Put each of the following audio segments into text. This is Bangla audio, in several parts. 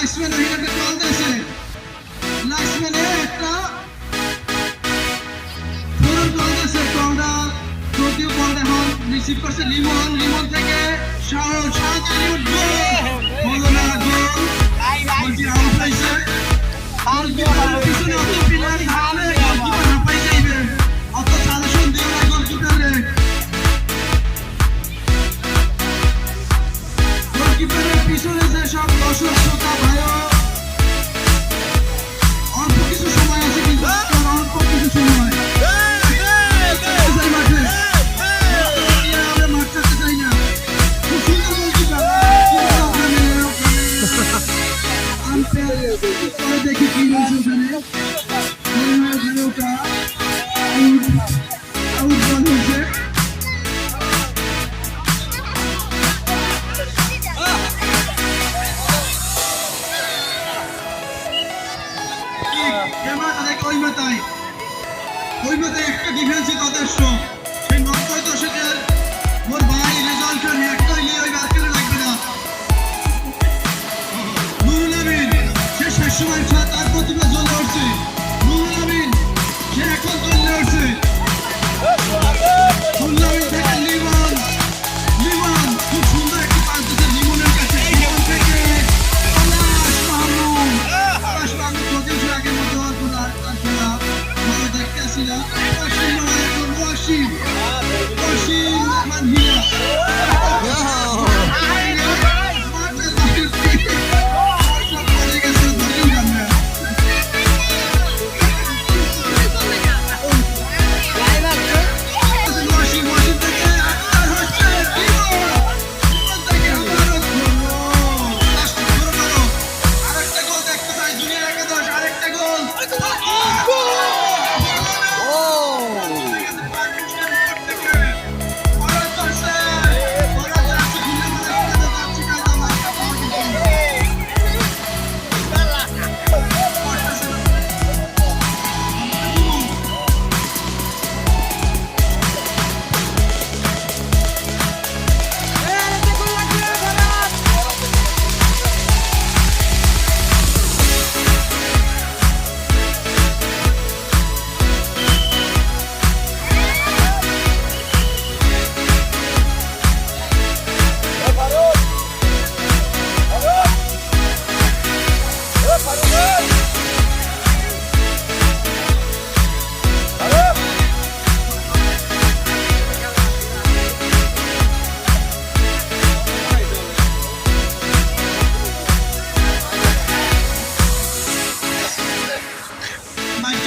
লাইসম্যান ওইখানে কল দিয়েছে লাইসম্যানে একটা ফোন কল দিয়েছে কলটা যদিও কলটা এখন রিসিভ করছে লিমন থেকে সারাদিন উঠবো হলো না গোল বলছি আউট হয়েছে পিছনে অত প্লেয়ার থাকলে গোলকিপার হাঁপাই যাইবে অত সাজেশন দিও না গোলকিপারে গোলকিপারের পিছনে যে সব দর্শক শ্রোতা ভাইও অল্প কিছু সময় আছে কিন্তু অল্প কিছু সময় মাঠ ছাড়তে চাই না খুব সুন্দর গোলকিপার পরে দেখি কি হয়েছে ওখানে ওটা আউট বল হয়েছে ওই মাথায় একটা ডিফেন্সিভ আদর্শ সেই 90 দশকের মোর ভাই রেজাল্ট নিয়ে একটা নিয়ে ওই মার্কেটে লাগবে না নুরুল আমিন সে শেষ সময় তার প্রতিভা জ্বলে উঠছে নুরুল আমিন সে এখন জ্বলে উঠছে নুরুল আমিন থেকে লিমন খুব সুন্দর একটি পাস দিচ্ছে লিমনের কাছে লিমন থেকে পলাশ মাহমুদ প্রতিশোধ আগের মতো আর খেলা ভালো দেখতেছি না ওয়াসিম মানহিয়া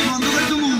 বন্ধ করে তুমি